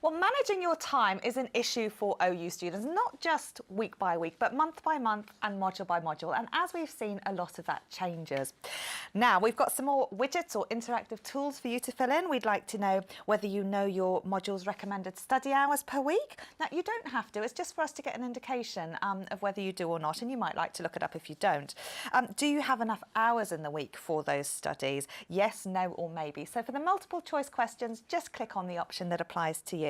Well, managing your time is an issue for OU students, not just week by week, but month by month and module by module. And as we've seen, a lot of that changes. Now, we've got some more widgets or interactive tools for you to fill in. We'd like to know whether you know your module's recommended study hours per week. Now, you don't have to. It's just for us to get an indication of whether you do or not, and you might like to look it up if you don't. Do you have enough hours in the week for those studies? Yes, no, or maybe. So for the multiple choice questions, just click on the option that applies to you.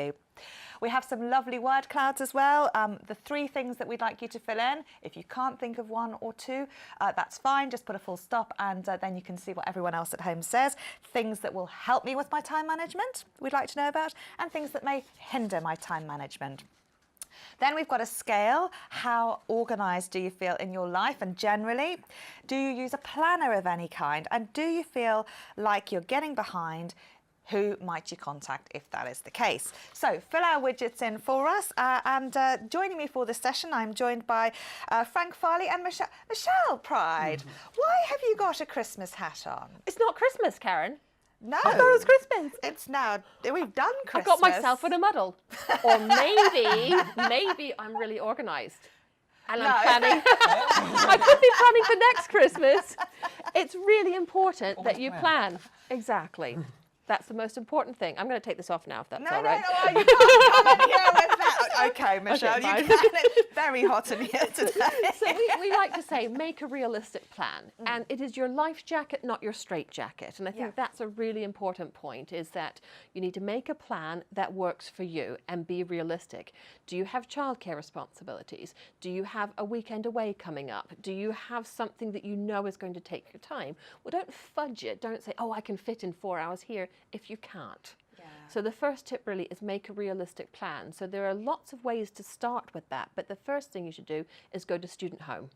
We have some lovely word clouds as well. The 3 things that we'd like you to fill in. If you can't think of 1 or 2, that's fine. Just put a full stop and then you can see what everyone else at home says. Things that will help me with my time management, we'd like to know about, and things that may hinder my time management. Then we've got a scale. How organised do you feel in your life and generally? Do you use a planner of any kind? And do you feel like you're getting behind? Who might you contact if that is the case? So fill our widgets in for us. Joining me for this session, I'm joined by Frank Farley and Mychelle Pride. Why have you got a Christmas hat on? It's not Christmas, Karen. No. I thought it was Christmas. It's now, we've done Christmas. I got myself in a muddle. Or maybe I'm really organised. And I'm planning. I could be planning for next Christmas. It's really important that you plan. Exactly. That's the most important thing. I'm going to take this off now, if that's all right. No, you can't come in here with that. Okay, Mychelle, Okay, you can. It's very hot in here today. So we like to say, make a realistic plan. And it is your life jacket, not your straight jacket. And I think that's a really important point, is that you need to make a plan that works for you and be realistic. Do you have childcare responsibilities? Do you have a weekend away coming up? Do you have something that you know is going to take your time? Well, don't fudge it. Don't say, oh, I can fit in 4 hours here, if you can't. So the first tip really is make a realistic plan. So there are lots of ways to start with that, but the first thing you should do is go to Student Home.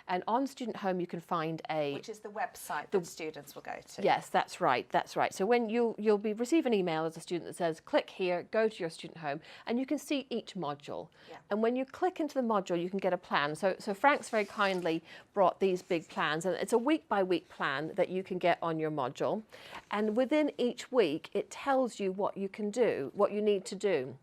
And on Student Home you can find which is the website that students will go to. Yes, that's right, that's right. So when you'll receive an email as a student that says, click here, go to your Student Home, and you can see each module. And when you click into the module, you can get a plan. So Frank's very kindly brought these big plans, and it's a week-by-week plan that you can get on your module. And within each week, it tells you what you can do, what you need to do.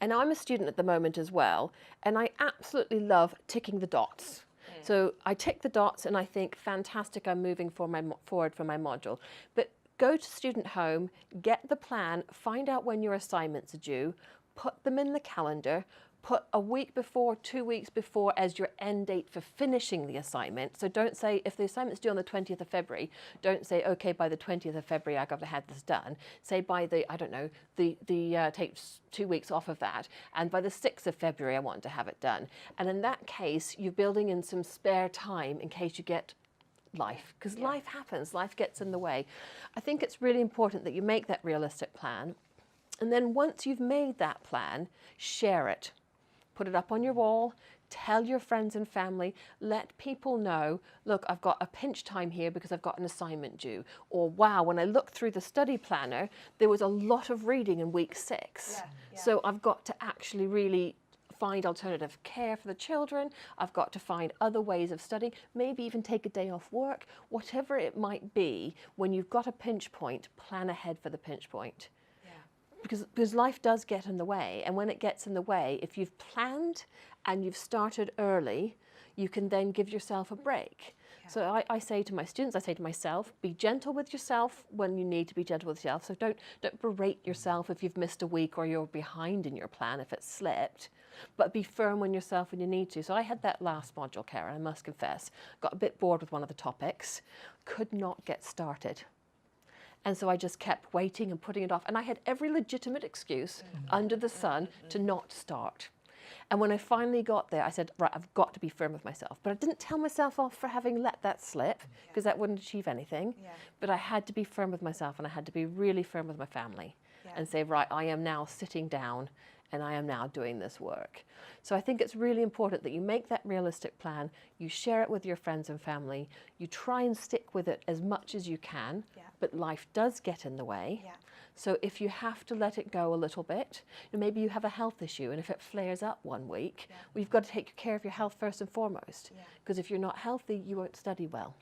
And I'm a student at the moment as well, and I absolutely love ticking the dots. So I tick the dots and I think, fantastic, I'm moving forward for my module. But go to Student Home, get the plan, find out when your assignments are due, put them in the calendar, put a week before, 2 weeks before as your end date for finishing the assignment. So don't say, if the assignment's due on the 20th of February, don't say, okay, by the 20th of February, I've got to have this done. Say by the, I don't know, take 2 weeks off of that, and by the 6th of February, I want to have it done. And in that case, you're building in some spare time in case you get life, because life happens, life gets in the way. I think it's really important that you make that realistic plan. And then once you've made that plan, share it. Put it up on your wall, tell your friends and family, let people know, look, I've got a pinch time here because I've got an assignment due. Or, wow, when I looked through the study planner, there was a lot of reading in week 6. So I've got to actually really find alternative care for the children. I've got to find other ways of studying, maybe even take a day off work. Whatever it might be, when you've got a pinch point, plan ahead for the pinch point. Because life does get in the way, and when it gets in the way, if you've planned and you've started early, you can then give yourself a break. So I say to my students, I say to myself, be gentle with yourself when you need to be gentle with yourself. So don't berate yourself if you've missed a week or you're behind in your plan if it's slipped, but be firm on yourself when you need to. So I had that last module, Karen, I must confess, got a bit bored with one of the topics, could not get started. And so I just kept waiting and putting it off. And I had every legitimate excuse under the sun to not start. And when I finally got there, I said, right, I've got to be firm with myself. But I didn't tell myself off for having let that slip, because that wouldn't achieve anything. But I had to be firm with myself, and I had to be really firm with my family and say, right, I am now sitting down and I am now doing this work. So I think it's really important that you make that realistic plan, you share it with your friends and family, you try and stick with it as much as you can, but life does get in the way. So if you have to let it go a little bit, maybe you have a health issue, and if it flares up one week, well, you've got to take care of your health first and foremost, because if you're not healthy, you won't study well.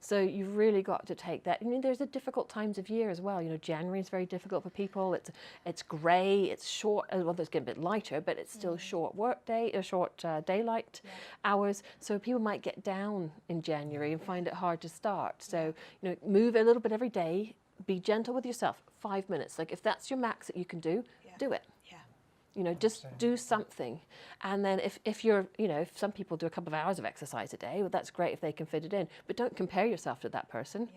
So you've really got to take that. I mean, there's the difficult times of year as well. You know, January is very difficult for people. It's grey, it's short. Well, it's getting a bit lighter, but it's still short work day, short daylight hours. So people might get down in January and find it hard to start. So, you know, move a little bit every day. Be gentle with yourself. 5 minutes. Like if that's your max that you can do it. You know, just do something. And then if you're, you know, if some people do a couple of hours of exercise a day, well, that's great if they can fit it in. But don't compare yourself to that person.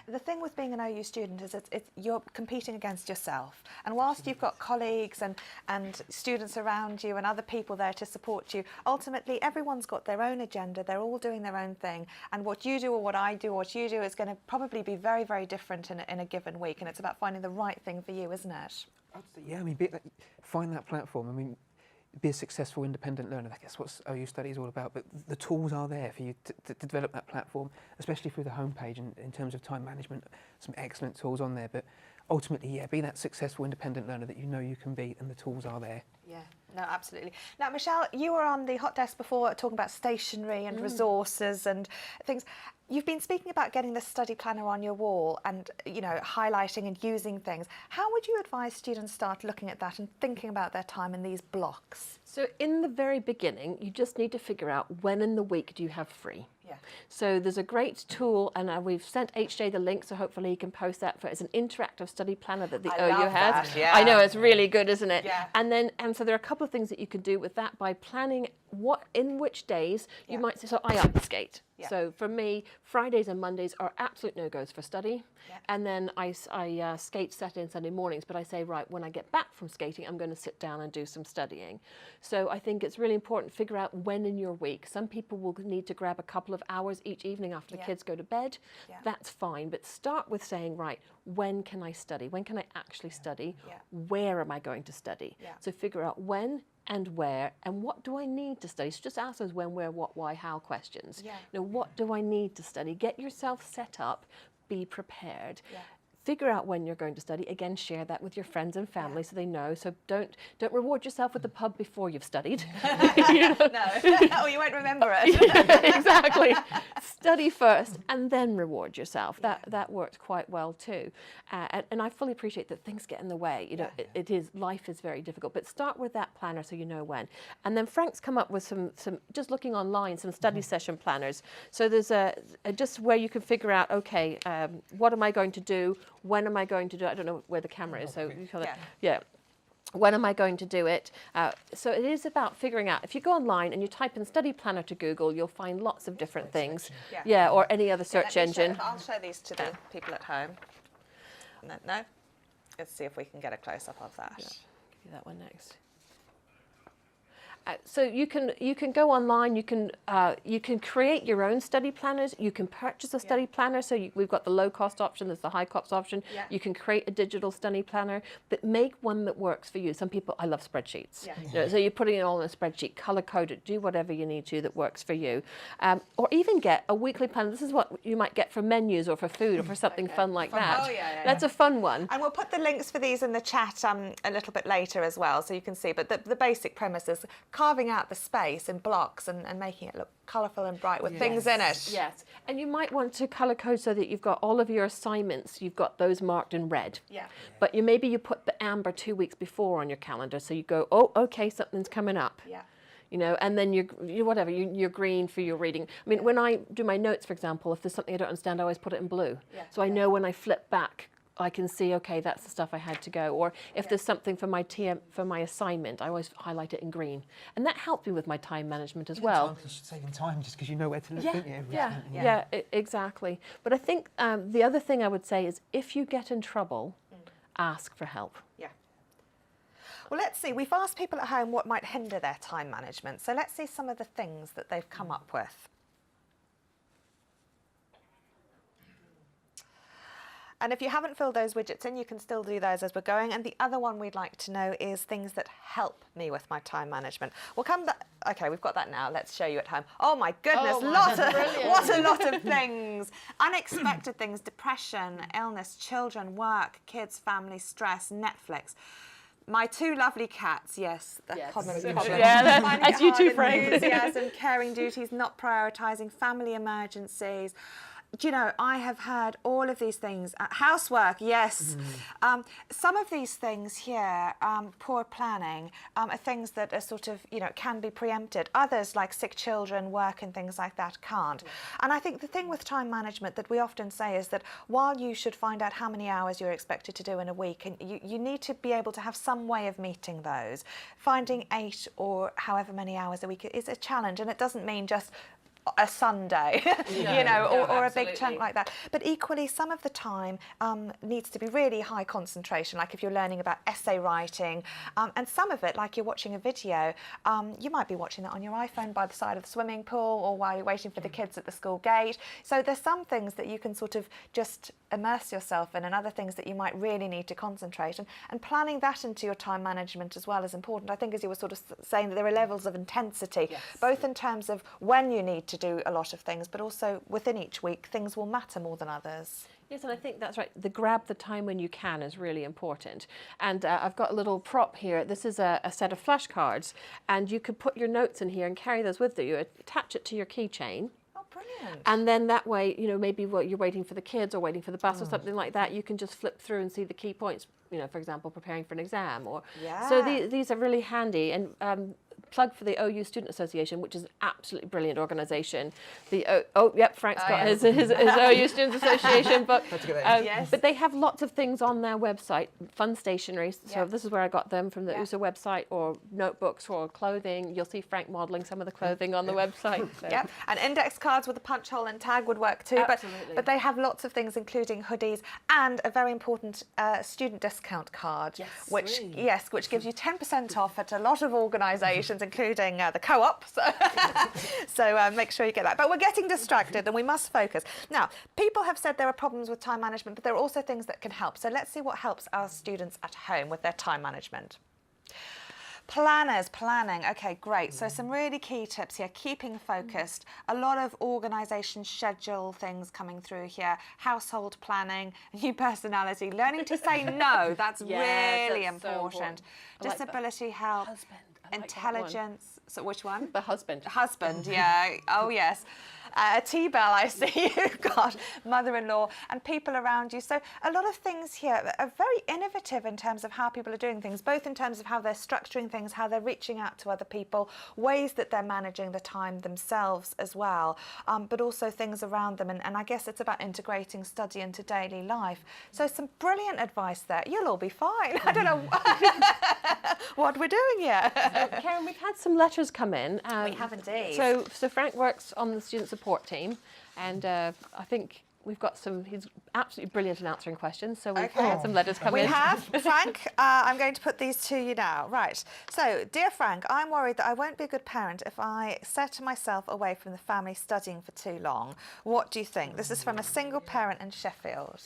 The thing with being an OU student is you're competing against yourself. And whilst you've got colleagues and students around you and other people there to support you, ultimately everyone's got their own agenda. They're all doing their own thing. And what you do or what I do or what you do is going to probably be very, very different in a given week. And it's about finding the right thing for you, isn't it? Yeah, I mean, find that platform. I mean, be a successful independent learner. That's what OU Study is all about. But the tools are there for you to develop that platform, especially through the homepage. And in terms of time management, some excellent tools on there. But ultimately, yeah, be that successful independent learner that you know you can be, and the tools are there. Yeah, no, absolutely. Now, Mychelle, you were on the hot desk before talking about stationery and resources and things. You've been speaking about getting the study planner on your wall and, you know, highlighting and using things. How would you advise students start looking at that and thinking about their time in these blocks? So in the very beginning, you just need to figure out when in the week do you have free. So there's a great tool, and we've sent HJ the link, so hopefully he can post that it's an interactive study planner that the OU has. I know, it's really good, isn't it? And so there are a couple of things that you can do with that by planning in which days you might say. So I ice skate. So for me, Fridays and Mondays are absolute no-goes for study. And then I skate Saturday and Sunday mornings, but I say, right, when I get back from skating, I'm going to sit down and do some studying. So I think it's really important to figure out when in your week. Some people will need to grab a couple of hours each evening after the kids go to bed. That's fine, but start with saying, right, when can I study? When can I actually study? Where am I going to study? So figure out when and where, and what do I need to study? So just ask those when, where, what, why, how questions. You know, what do I need to study? Get yourself set up, be prepared. Figure out when you're going to study. Again, share that with your friends and family so they know. So don't reward yourself with the pub before you've studied. No, or you won't remember it. Exactly. Study first and then reward yourself. That worked quite well too. And I fully appreciate that things get in the way. You know, life is very difficult. But start with that planner so you know when. And then Frank's come up with some just looking online, some study session planners. So there's just where you can figure out, okay, what am I going to do? When am I going to do it? I don't know where the camera is, so you call it, when am I going to do it? So it is about figuring out. If you go online and you type in study planner to Google, you'll find lots of different things. Or any other search engine. I'll show these to the people at home. No? Let's see if we can get a close-up of that. Give you that one next. So you can go online. You can create your own study planners. You can purchase a study planner. So we've got the low cost option. There's the high cost option. You can create a digital study planner, but make one that works for you. Some people, I love spreadsheets. You know, so you're putting it all in a spreadsheet, color code it, do whatever you need to that works for you, or even get a weekly planner. This is what you might get for menus or for food or for something fun like that. That's a fun one. And we'll put the links for these in the chat a little bit later as well, so you can see. But the basic premise is carving out the space in blocks and making it look colourful and bright with things in it. Yes, and you might want to colour code so that you've got all of your assignments, you've got those marked in red. But maybe you put the amber 2 weeks before on your calendar, so you go, oh, okay, something's coming up. You know, and then you're green for your reading. I mean, when I do my notes, for example, if there's something I don't understand, I always put it in blue. So I know when I flip back, I can see, okay, that's the stuff I had to go. Or if there's something for my assignment, I always highlight it in green. And that helped me with my time management as well. Saving time just because you know where to look, don't you? Exactly. But I think the other thing I would say is if you get in trouble, ask for help. Well, let's see. We've asked people at home what might hinder their time management. So let's see some of the things that they've come up with. And if you haven't filled those widgets in, you can still do those as we're going. And the other one we'd like to know is things that help me with my time management. We'll come back. Okay, we've got that now. Let's show you at home. Oh my goodness, what a lot of things. Unexpected things: depression, illness, children, work, kids, family, stress, Netflix. My two lovely cats, common. That's you too, Frank. Enthusiasm, caring duties, not prioritising, family emergencies. you know, I have heard all of these things. Housework, yes. Some of these things here, poor planning, are things that are sort of, you know, can be preempted. Others, like sick children, work and things like that, can't. And I think the thing with time management that we often say is that while you should find out how many hours you're expected to do in a week, and you need to be able to have some way of meeting those. Finding 8 or however many hours a week is a challenge, and it doesn't mean just a Sunday, you know, or a big chunk like that. But equally, some of the time needs to be really high concentration, like if you're learning about essay writing, and some of it, like you're watching a video, you might be watching that on your iPhone by the side of the swimming pool or while you're waiting for the kids at the school gate. So there's some things that you can sort of just immerse yourself in, and other things that you might really need to concentrate. And planning that into your time management as well is important. I think, as you were sort of saying, that there are levels of intensity, both in terms of when you need to do a lot of things, but also within each week things will matter more than others. Yes, and I think that's right. The grab the time when you can is really important. And I've got a little prop here. This is a set of flashcards, and you could put your notes in here and carry those with you. Attach it to your keychain. Oh, brilliant. And then that way, you know, maybe while you're waiting for the kids or waiting for the bus or something like that, you can just flip through and see the key points, you know, for example, preparing for an exam. So these are really handy. And plug for the OU Student Association, which is an absolutely brilliant organisation. Frank's got his OU Students Association book. But they have lots of things on their website, fun stationery. So this is where I got them, from the USA website, or notebooks or clothing. You'll see Frank modelling some of the clothing on the website. So. And index cards with a punch hole and tag would work too. But they have lots of things, including hoodies and a very important student discount card, which gives you 10% off at a lot of organisations, including the co-op. So make sure you get that. But we're getting distracted and we must focus. Now, people have said there are problems with time management, but there are also things that can help. So let's see what helps our students at home with their time management. Planning. Okay, great. So some really key tips here. Keeping focused. A lot of organisation schedule things coming through here. Household planning, new personality, learning to say no. That's really important. So Disability help. Husband. Intelligence. So which one? The husband. Husband, yeah. Oh, yes. T-Bell, I see you've got mother-in-law and people around you. So a lot of things here are very innovative in terms of how people are doing things, both in terms of how they're structuring things, how they're reaching out to other people, ways that they're managing the time themselves as well, but also things around them. And I guess it's about integrating study into daily life. So some brilliant advice there. You'll all be fine. I don't know what we're doing here. Karen, we've had some letters come in. We have indeed. So Frank works on the student support team, and I think we've got he's absolutely brilliant in answering questions, so we've had some letters come in. We have. Frank, I'm going to put these to you now. Right. So, dear Frank, I'm worried that I won't be a good parent if I set myself away from the family studying for too long. What do you think? This is from a single parent in Sheffield.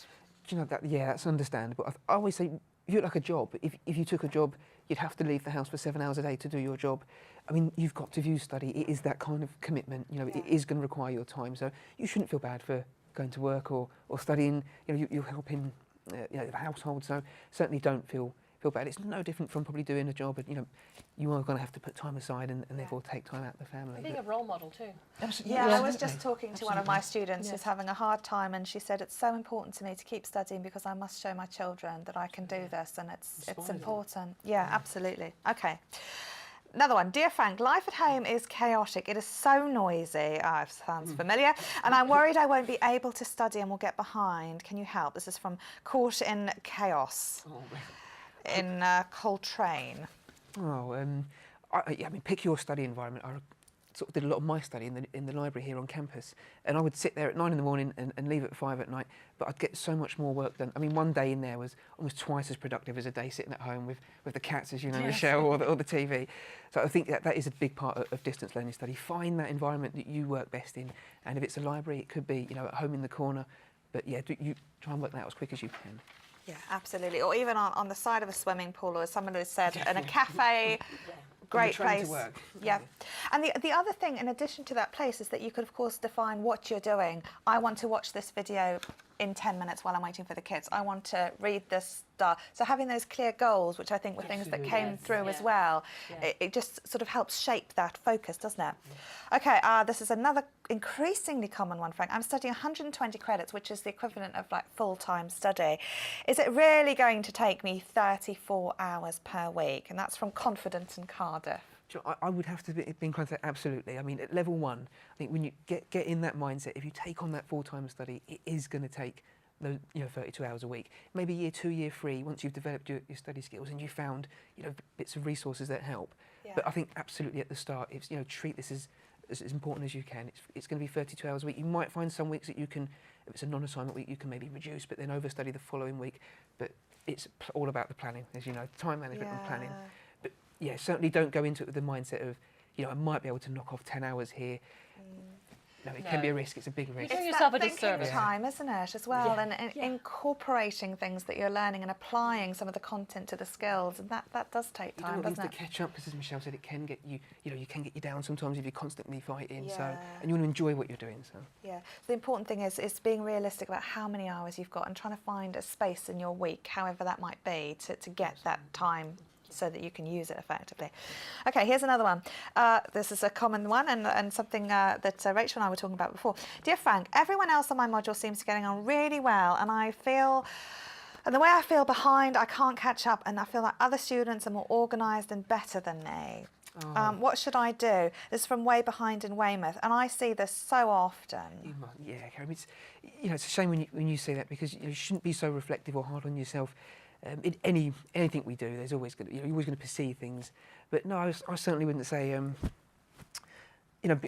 Do you know that? Yeah, that's understandable. I always say, if you like a job, if you took a job, you'd have to leave the house for 7 hours a day to do your job. I mean, you've got to view study. It is that kind of commitment. You know, it is going to require your time. So you shouldn't feel bad for going to work or studying. You know, you're helping the household. So certainly don't feel bad. It's no different from probably doing a job. But, you know, you are going to have to put time aside and therefore take time out of the family. Being a role model too. Absolutely. Yeah, I was just talking to one of my students who's having a hard time, and she said it's so important to me to keep studying because I must show my children that I can do this, and it's important. Yeah, absolutely. Okay. Another one. Dear Frank, life at home is chaotic. It is so noisy. Sounds familiar. And I'm worried I won't be able to study and will get behind. Can you help? This is from Caught in Chaos in Coltrane. I mean, pick your study environment. I sort of did a lot of my study in the library here on campus, and I would sit there at 9 in the morning and leave at 5 at night, but I'd get so much more work done. I mean, one day in there was almost twice as productive as a day sitting at home with the cats, as you know, Mychelle, or the TV. So I think that is a big part of distance learning study. Find that environment that you work best in, and if it's a library, it could be, you know, at home in the corner, but yeah, you try and work that out as quick as you can. Yeah, absolutely. Or even on the side of a swimming pool, or as someone has said, in a cafe. Great place. To work. Yeah. And the other thing, in addition to that place, is that you could, of course, define what you're doing. I want to watch this video in 10 minutes while I'm waiting for the kids. I want to read this stuff. So having those clear goals, which I think were things that came through as well, it just sort of helps shape that focus, doesn't it? Okay, this is another increasingly common one, Frank. I'm studying 120 credits, which is the equivalent of like full-time study. Is it really going to take me 34 hours per week? And that's from Confidence in Cardiff. I would have to be inclined to say absolutely. I mean, at level 1, I think when you get in that mindset, if you take on that full-time study, it is going to take those 32 hours a week. Maybe year 2, year 3, once you've developed your study skills and you found bits of resources that help. But I think absolutely at the start, it's treat this as important as you can. It's going to be 32 hours a week. You might find some weeks that you can, if it's a non-assignment week, you can maybe reduce, but then overstudy the following week. But it's all about the planning, as you know, time management and planning. But yeah, certainly don't go into it with the mindset of, I might be able to knock off 10 hours here. No, it can be a risk. It's a big risk. You're doing It's yourself that a disservice. time, isn't it, as well, and incorporating things that you're learning and applying some of the content to the skills, and that does take time, you don't doesn't want it? things to catch up, because as Mychelle said, it can get you, you can get you down sometimes if you're constantly fighting. So, and you want to enjoy what you're doing. So Yeah. So the important thing is being realistic about how many hours you've got and trying to find a space in your week, however that might be, to get that time so that you can use it effectively. Okay, here's another one. This is a common one and something that Rachel and I were talking about before. Dear Frank, everyone else on my module seems to be getting on really well, and the way I feel behind, I can't catch up, and I feel like other students are more organised and better than me. What should I do? This is from Way Behind in Weymouth, and I see this so often. yeah, Karen, it's a shame when you say that, because you shouldn't be so reflective or hard on yourself. In anything we do, there's always you're always going to perceive things. But no, I certainly wouldn't say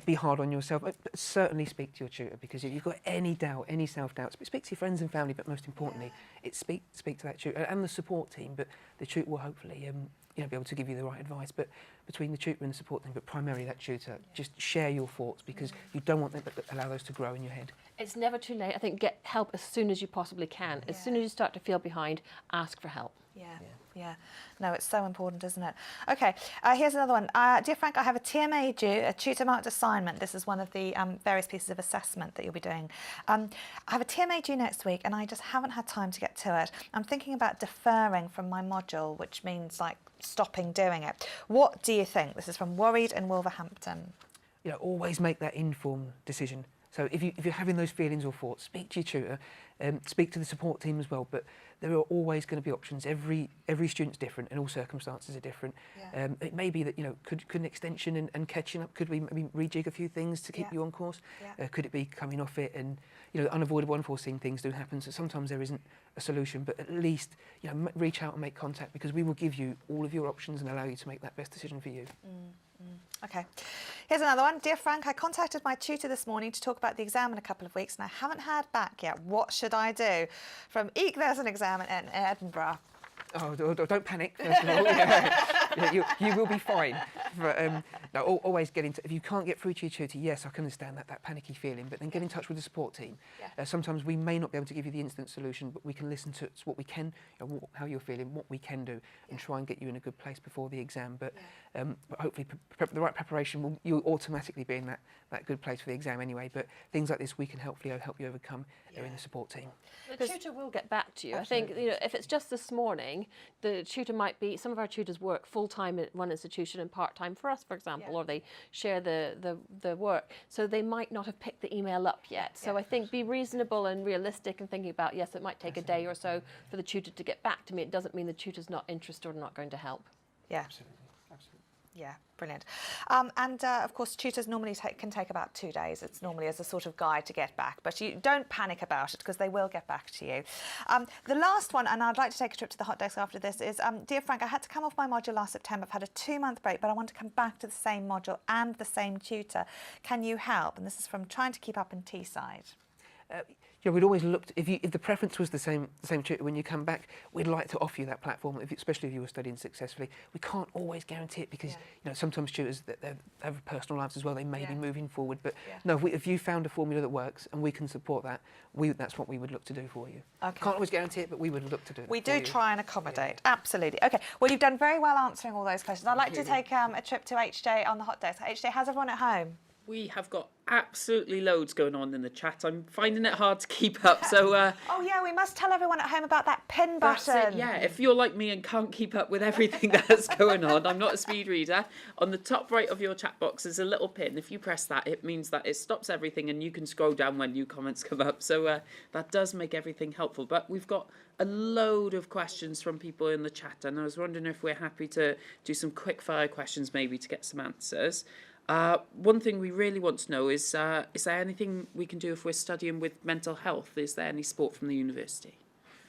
be hard on yourself. But certainly speak to your tutor, because if you've got any doubt, any self-doubt, speak to your friends and family. But most importantly, speak to that tutor and the support team. But the tutor will hopefully be able to give you the right advice. But between the tutor and the support team, but primarily that tutor, just share your thoughts, because you don't want them to allow those to grow in your head. It's never too late. I think get help as soon as you possibly can. As soon as you start to feel behind, ask for help. Yeah. No, it's so important, isn't it? Okay, here's another one. Dear Frank, I have a TMA due, a tutor-marked assignment. This is one of the various pieces of assessment that you'll be doing. I have a TMA due next week, and I just haven't had time to get to it. I'm thinking about deferring from my module, which means like stopping doing it. What do you think? This is from Worried in Wolverhampton. Always make that informed decision. So if you're having those feelings or thoughts, speak to your tutor, speak to the support team as well. But there are always going to be options. Every student's different, and all circumstances are different. It may be that could an extension and catching up, could we maybe rejig a few things to keep you on course? Could it be coming off it? And unavoidable, unforeseen things do happen. So sometimes there isn't a solution, but at least reach out and make contact, because we will give you all of your options and allow you to make that best decision for you. Okay, here's another one. Dear Frank, I contacted my tutor this morning to talk about the exam in a couple of weeks, and I haven't heard back yet. What should I do? From Eek, there's an exam in Edinburgh. Oh, don't panic, first of all. You will be fine. But, no, always get into. If you can't get through to your tutor, yes, I can understand that panicky feeling, but then get in touch with the support team. Sometimes we may not be able to give you the instant solution, but we can listen to what we can, how you're feeling, what we can do, and try and get you in a good place before the exam. But hopefully the right preparation, you'll automatically be in that good place for the exam anyway. But things like this, we can help you overcome in the support team. The tutor will get back to you. Absolutely. I think if it's just this morning, the tutor might be, some of our tutors work full-time at one institution and part-time for us, for example, or they share the work. So they might not have picked the email up yet. So I think be reasonable and realistic and thinking about, yes, it might take a day or so for the tutor to get back to me. It doesn't mean the tutor's not interested or not going to help. Absolutely. Yeah, brilliant. Of course, tutors normally can take about 2 days. It's normally as a sort of guide to get back, but you don't panic about it, because they will get back to you. The last one, and I'd like to take a trip to the hot desk after this, is, Dear Frank, I had to come off my module last September. I've had a 2-month break, but I want to come back to the same module and the same tutor. Can you help? And this is from Trying to Keep Up in Teesside. We'd always looked, if the preference was the same tutor when you come back, we'd like to offer you that platform, especially if you were studying successfully. We can't always guarantee it, because sometimes tutors they have personal lives as well. They may be moving forward, but no, if you found a formula that works and we can support that, that's what we would look to do for you. Can't always guarantee it, but we would look to do it. We do try and accommodate, absolutely. Okay, well, you've done very well answering all those questions. I'd like to take a trip to HJ on the hot desk. HJ, how's everyone at home? We have got absolutely loads going on in the chat. I'm finding it hard to keep up. So oh yeah, we must tell everyone at home about that pin that's button. it, yeah. If you're like me and can't keep up with everything that's going on, I'm not a speed reader. On the top right of your chat box is a little pin. If you press that, it means that it stops everything and you can scroll down when new comments come up. So that does make everything helpful. But we've got a load of questions from people in the chat, and I was wondering if we're happy to do some quick fire questions maybe to get some answers. One thing we really want to know is there anything we can do if we're studying with mental health? Is there any support from the university?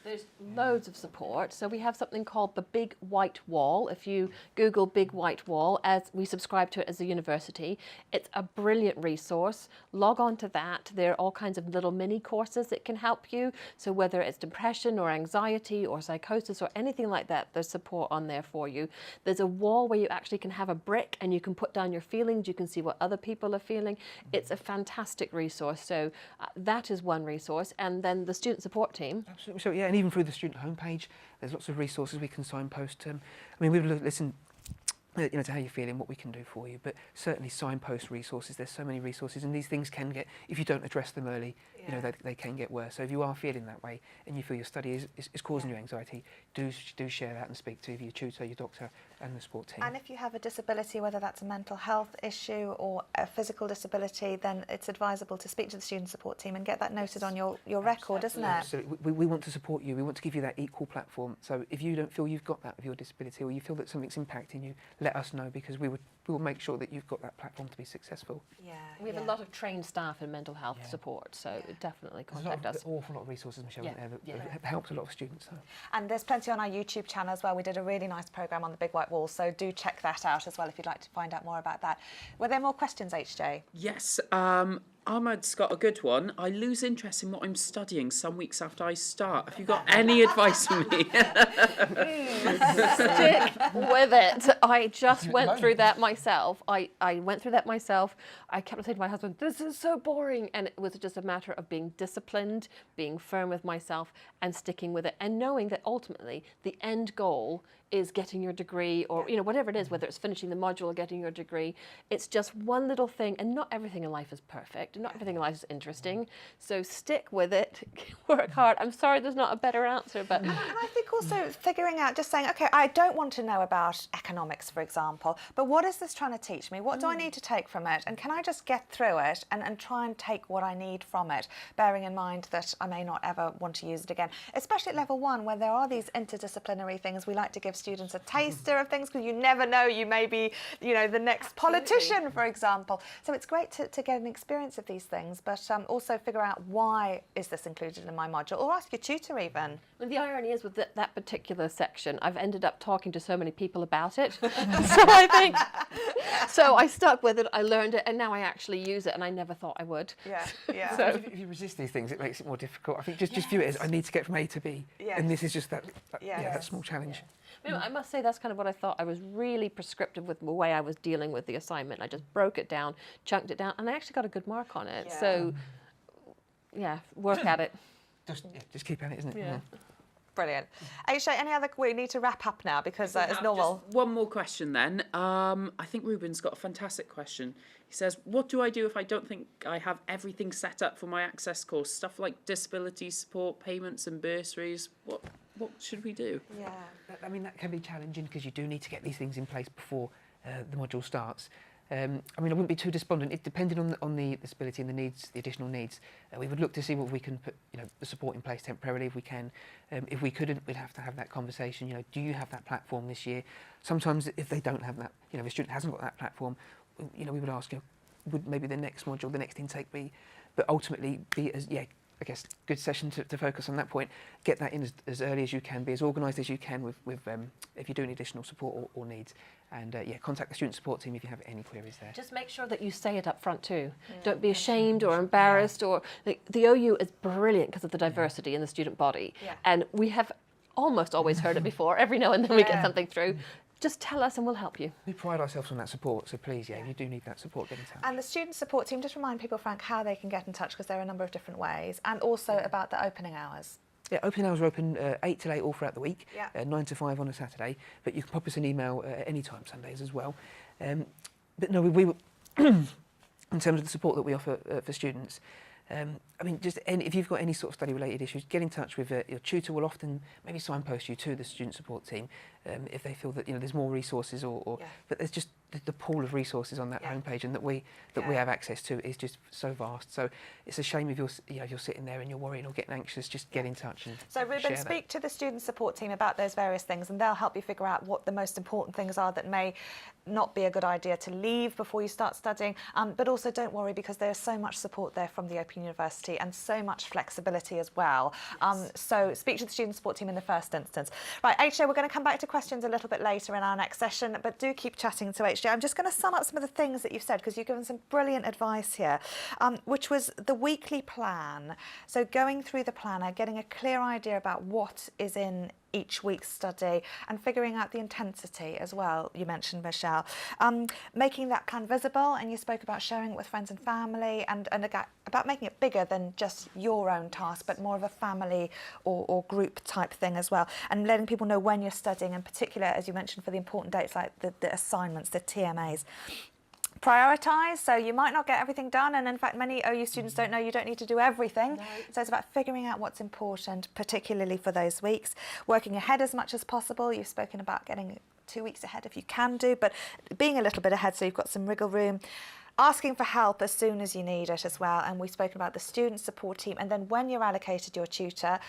There's loads of support. So we have something called the Big White Wall. If you Google Big White Wall, as we subscribe to it as a university, it's a brilliant resource. Log on to that. There are all kinds of little mini courses that can help you. So whether it's depression or anxiety or psychosis or anything like that, there's support on there for you. There's a wall where you actually can have a brick and you can put down your feelings. You can see what other people are feeling. It's a fantastic resource. So that is one resource. And then the student support team. Absolutely. So yeah, and even through the student homepage, there's lots of resources we can signpost. I mean, we've listened, to how you're feeling, what we can do for you, but certainly signpost resources. There's so many resources, and these things can get, if you don't address them early, they can get worse. So if you are feeling that way and you feel your study is causing you anxiety, do share that and speak to your tutor, your doctor, and the support team. And if you have a disability, whether that's a mental health issue or a physical disability, then it's advisable to speak to the student support team and get that noted on your record, isn't it? Absolutely. We want to support you. We want to give you that equal platform. So if you don't feel you've got that with your disability, or you feel that something's impacting you, let us know, because we will make sure that you've got that platform to be successful. Yeah, We have a lot of trained staff in mental health support, so definitely contact us. There's an awful lot of resources, Mychelle, that helps a lot of students. So. And there's plenty on our YouTube channel as well. We did a really nice programme on the Big White Wall, so do check that out as well if you'd like to find out more about that. Were there more questions, HJ? Yes. Ahmad's got a good one. I lose interest in what I'm studying some weeks after I start. Have you got any advice for me? Stick with it. I just went through that myself. I went through that myself. I kept saying to my husband, this is so boring. And it was just a matter of being disciplined, being firm with myself and sticking with it, and knowing that ultimately the end goal is getting your degree, or whatever it is, whether it's finishing the module or getting your degree. It's just one little thing, and not everything in life is perfect, and not everything in life is interesting. So stick with it, work hard. I'm sorry there's not a better answer, but... And I think also figuring out, just saying, okay, I don't want to know about economics, for example, but what is this trying to teach me? What do I need to take from it? And can I just get through it and try and take what I need from it, bearing in mind that I may not ever want to use it again, especially at level 1, where there are these interdisciplinary things. We like to give students a taster of things, because you never know, you may be, the next politician, for example. So it's great to get an experience of these things, but also figure out, why is this included in my module, or ask your tutor even. Well, the irony is with that particular section, I've ended up talking to so many people about it. So I stuck with it, I learned it, and now I actually use it, and I never thought I would. Yeah. So if you resist these things, it makes it more difficult. I think just view it as, I need to get from A to B, and this is just that small challenge. I must say that's kind of what I thought. I was really prescriptive with the way I was dealing with the assignment. I just broke it down, chunked it down, and I actually got a good mark on it. So, work at it. Just keep at it, isn't it? Yeah. Brilliant. Aisha, any other... We need to wrap up now, because it's normal. Just one more question then. I think Ruben's got a fantastic question. He says, what do I do if I don't think I have everything set up for my access course? Stuff like disability support, payments and bursaries. What should we do? Yeah. I mean, that can be challenging, because you do need to get these things in place before the module starts. I wouldn't be too despondent. It depended on the disability and the needs, the additional needs. We would look to see what we can put, the support in place temporarily if we can. If we couldn't, we'd have to have that conversation. Do you have that platform this year? Sometimes, if they don't have that, if a student hasn't got that platform, we would ask, would maybe the next module, the next intake be? But ultimately, be as I guess, good session to focus on that point. Get that in as early as you can, be as organised as you can with if you do need additional support or needs. And contact the student support team if you have any queries there. Just make sure that you say it up front too. Don't be ashamed or embarrassed. Or the OU is brilliant because of the diversity in the student body. And we have almost always heard it before. Every now and then we get something through. Just tell us and we'll help you. We pride ourselves on that support, so please, if you do need that support, get in touch. And the student support team, just remind people, Frank, how they can get in touch, because there are a number of different ways, and also about the opening hours. Yeah, opening hours are open 8 till 8 all throughout the week, 9 to 5 on a Saturday, but you can pop us an email at any time Sundays as well. But no, we in terms of the support that we offer for students, I mean, if you've got any sort of study-related issues, get in touch with your tutor. Will often maybe signpost you to the student support team if they feel that there's more resources, but there's just the pool of resources on that homepage, and that we have access to is just so vast. So it's a shame if you're sitting there and you're worrying or getting anxious. Just get in touch and so Ruben, speak to the student support team about those various things, and they'll help you figure out what the most important things are that may not be a good idea to leave before you start studying. But also don't worry, because there's so much support there from the Open University and so much flexibility as well. So speak to the student support team in the first instance. Right, HJ, we're going to come back to questions a little bit later in our next session, but do keep chatting to HJ. I'm just going to sum up some of the things that you've said, because you've given some brilliant advice here, which was the weekly plan. So going through the planner, getting a clear idea about what is in each week's study, and figuring out the intensity as well. You mentioned, Mychelle, making that plan visible, and you spoke about sharing it with friends and family, and about making it bigger than just your own task, but more of a family or group type thing as well, and letting people know when you're studying, in particular, as you mentioned, for the important dates like the assignments, the TMAs. Prioritise, so you might not get everything done, and in fact many OU students don't know you don't need to do everything. No. So it's about figuring out what's important, particularly for those weeks. Working ahead as much as possible. You've spoken about getting 2 weeks ahead if you can do, but being a little bit ahead so you've got some wriggle room. Asking for help as soon as you need it as well, and we've spoken about the student support team, and then when you're allocated your tutor,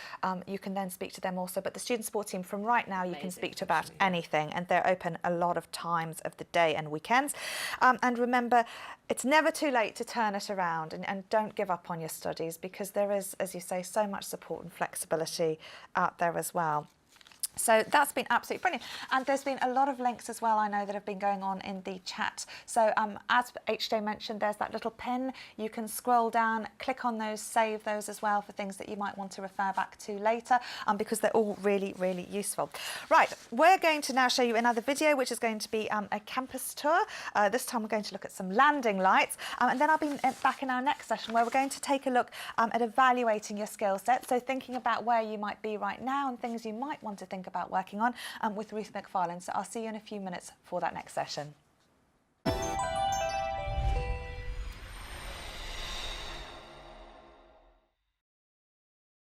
you can then speak to them also. But the student support team from right now you can speak to about anything, and they're open a lot of times of the day and weekends. And remember, it's never too late to turn it around, and don't give up on your studies, because there is, as you say, so much support and flexibility out there as well. So that's been absolutely brilliant. And there's been a lot of links as well, I know, that have been going on in the chat. So as HJ mentioned, there's that little pin. You can scroll down, click on those, save those as well for things that you might want to refer back to later, because they're all really, really useful. Right, we're going to now show you another video, which is going to be a campus tour. This time we're going to look at some landing lights. And then I'll be back in our next session where we're going to take a look at evaluating your skill set. So thinking about where you might be right now and things you might want to think about working on with Ruth McFarlane. So I'll see you in a few minutes for that next session.